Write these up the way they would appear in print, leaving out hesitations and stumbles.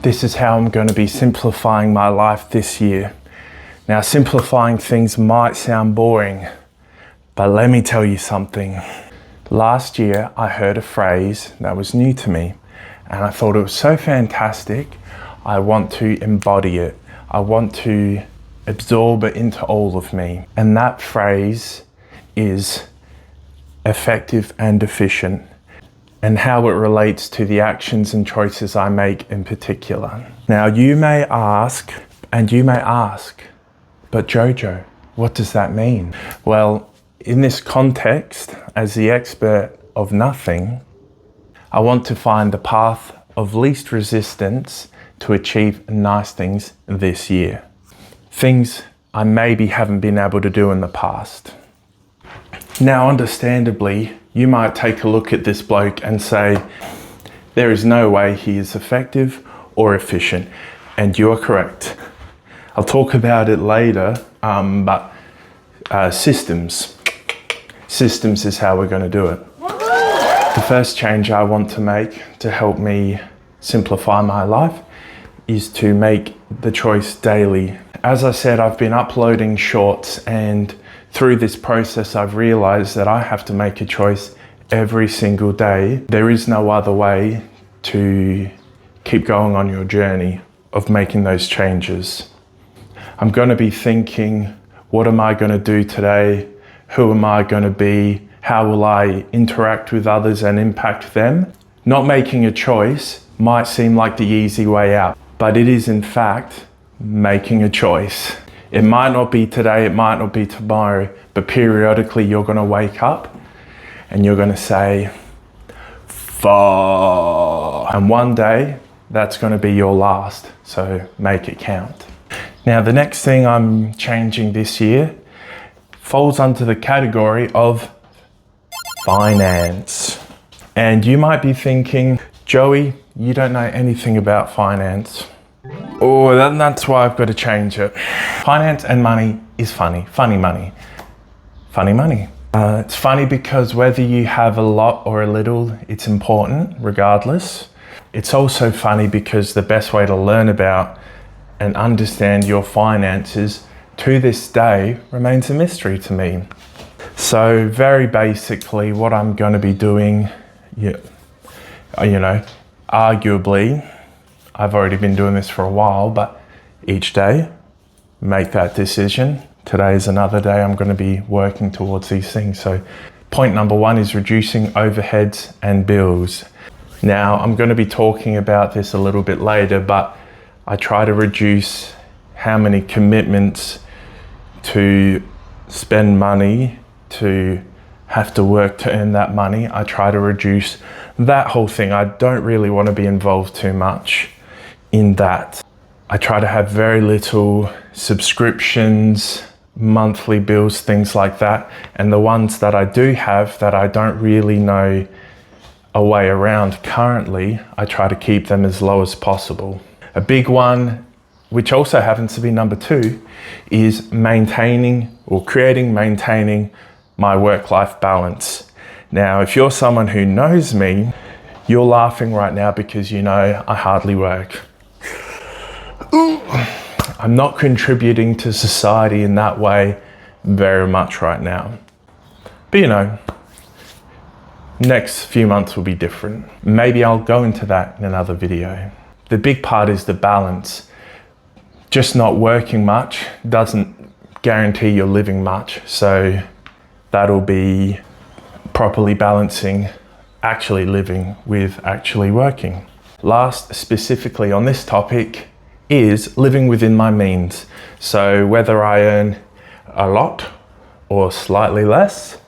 This is how I'm going to be simplifying my life this year. Now, simplifying things might sound boring, but let me tell you something. Last year, I heard a phrase that was new to me, and I thought it was so fantastic. I want to embody it. I want to absorb it into all of me. And that phrase is effective and efficient, and how it relates to the actions and choices I make in particular. Now, you may ask, but Jojo, what does that mean? Well, in this context, as the expert of nothing, I want to find the path of least resistance to achieve nice things this year. Things I maybe haven't been able to do in the past. Now, understandably, you might take a look at this bloke and say, there is no way he is effective or efficient, and you are correct. I'll talk about it later, but systems. Systems is how we're going to do it. The first change I want to make to help me simplify my life is to make the choice daily. As I said, I've been uploading shorts, and through this process, I've realized that I have to make a choice every single day. There is no other way to keep going on your journey of making those changes. I'm going to be thinking, what am I going to do today? Who am I going to be? How will I interact with others and impact them? Not making a choice might seem like the easy way out, but it is in fact making a choice. It might not be today, it might not be tomorrow, but periodically you're going to wake up and you're going to say, fuck. And one day that's going to be your last, so make it count. Now, the next thing I'm changing this year falls under the category of finance. And you might be thinking, Joey, you don't know anything about finance. Oh, that's why I've got to change it. Finance and money is funny. Funny money. Funny money. It's funny because whether you have a lot or a little, it's important regardless. It's also funny because the best way to learn about and understand your finances to this day remains a mystery to me. So very basically what I'm going to be doing, arguably, I've already been doing this for a while, but each day, make that decision. Today is another day I'm going to be working towards these things. So point number one is reducing overheads and bills. Now, I'm going to be talking about this a little bit later, but I try to reduce how many commitments to spend money, to have to work to earn that money. I try to reduce that whole thing. I don't really want to be involved too much in that. I try to have very little subscriptions, monthly bills, things like that. And the ones that I do have that I don't really know a way around currently, I try to keep them as low as possible. A big one, which also happens to be number two, is maintaining my work-life balance. Now, if you're someone who knows me, you're laughing right now because you know I hardly work. I'm not contributing to society in that way very much right now. But next few months will be different. Maybe I'll go into that in another video. The big part is the balance. Just not working much doesn't guarantee you're living much. So that'll be properly balancing actually living with actually working. Last, specifically on this topic, is living within my means. So whether I earn a lot or slightly less,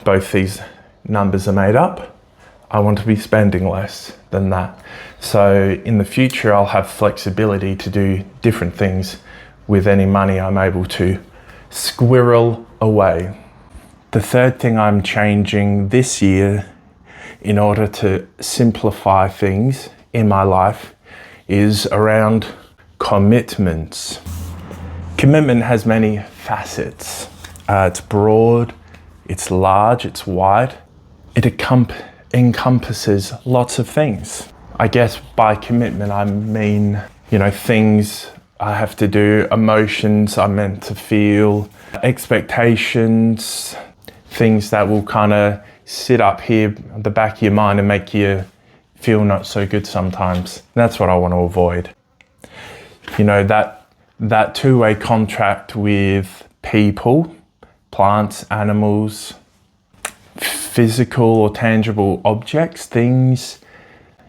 both these numbers are made up, I want to be spending less than that. So in the future, I'll have flexibility to do different things with any money I'm able to squirrel away. The third thing I'm changing this year in order to simplify things in my life is around commitments. Commitment has many facets. It's broad, it's large, it's wide. It encompasses lots of things. I guess by commitment, I mean, you know, things I have to do, emotions I'm meant to feel, expectations, things that will kind of sit up here at the back of your mind and make you feel not so good sometimes. And that's what I want to avoid. You know, that two-way contract with people, plants, animals, physical or tangible objects, things,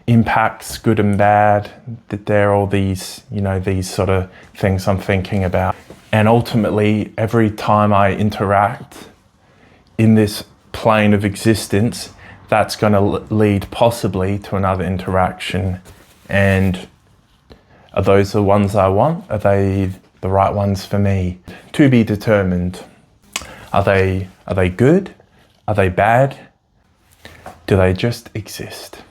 impacts, good and bad, that they're all these, you know, these sort of things I'm thinking about. And ultimately, every time I interact in this plane of existence, that's going to lead possibly to another interaction. And are those the ones I want? Are they the right ones for me? To be determined. Are they good? Are they bad? Do they just exist?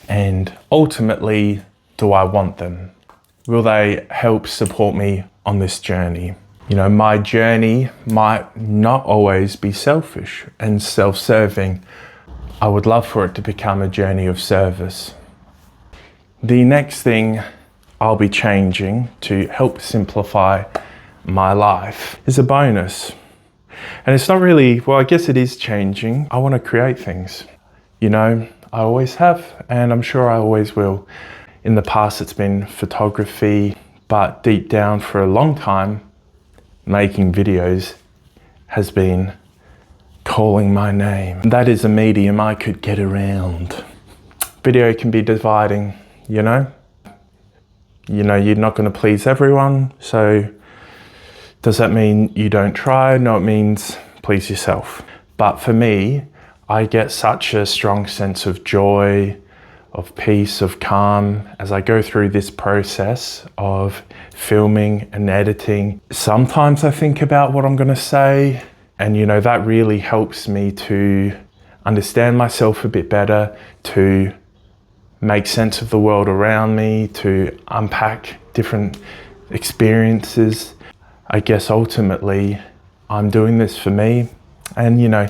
And ultimately, do I want them? Will they help support me on this journey? You know, my journey might not always be selfish and self-serving. I would love for it to become a journey of service. The next thing I'll be changing to help simplify my life is a bonus. And it's not really, well, I guess it is changing. I want to create things. You know, I always have, and I'm sure I always will. In the past, it's been photography, but deep down for a long time, making videos has been calling my name. That is a medium I could get around. Video can be dividing, you know? You know, you're not going to please everyone, so does that mean you don't try? No, it means please yourself. But for me, I get such a strong sense of joy, of peace, of calm as I go through this process of filming and editing. Sometimes I think about what I'm going to say, and you know, that really helps me to understand myself a bit better, to make sense of the world around me, to unpack different experiences. I guess ultimately I'm doing this for me, and you know,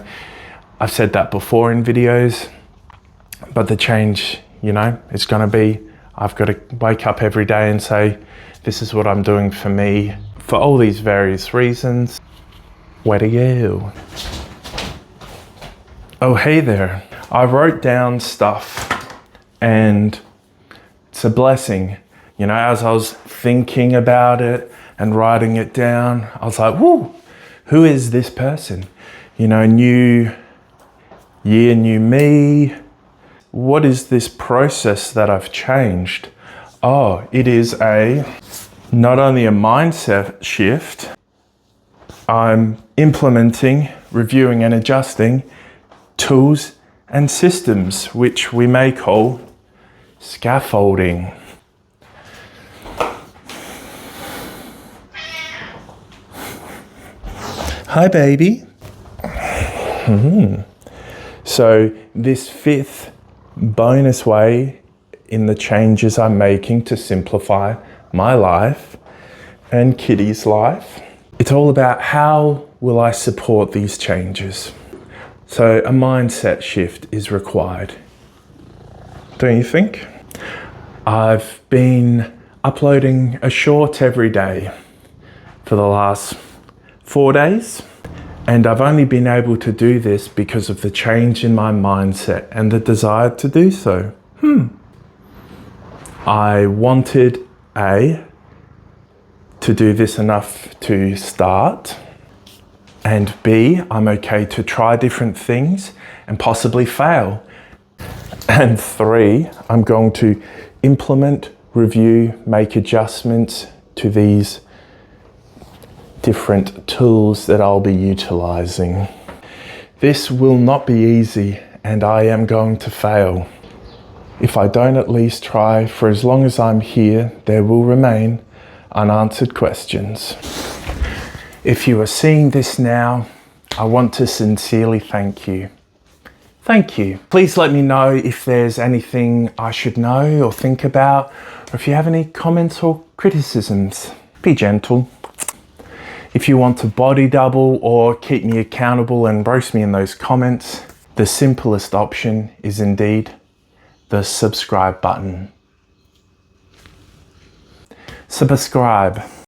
I've said that before in videos, but the change, you know, it's going to be, I've got to wake up every day and say, this is what I'm doing for me, for all these various reasons. Where to go? Oh, hey there. I wrote down stuff, and it's a blessing. You know, as I was thinking about it and writing it down, I was like, whoo, who is this person? You know, new year, new me. What is this process that I've changed? Oh, it is not only a mindset shift, I'm implementing, reviewing and adjusting tools and systems, which we may call scaffolding. Hi, baby. So this fifth bonus way in the changes I'm making to simplify my life and Kitty's life, it's all about how will I support these changes. So a mindset shift is required, don't you think? I've been uploading a short every day for the last 4 days. And I've only been able to do this because of the change in my mindset and the desire to do so. I wanted to do this enough to start, and B, I'm okay to try different things and possibly fail. And 3, I'm going to implement, review, make adjustments to these different tools that I'll be utilizing. This will not be easy, and I am going to fail. If I don't at least try, for as long as I'm here, there will remain unanswered questions. If you are seeing this now, I want to sincerely thank you. Thank you. Please let me know if there's anything I should know or think about, or if you have any comments or criticisms. Be gentle. If you want to body double or keep me accountable and roast me in those comments, the simplest option is indeed the subscribe button. Subscribe.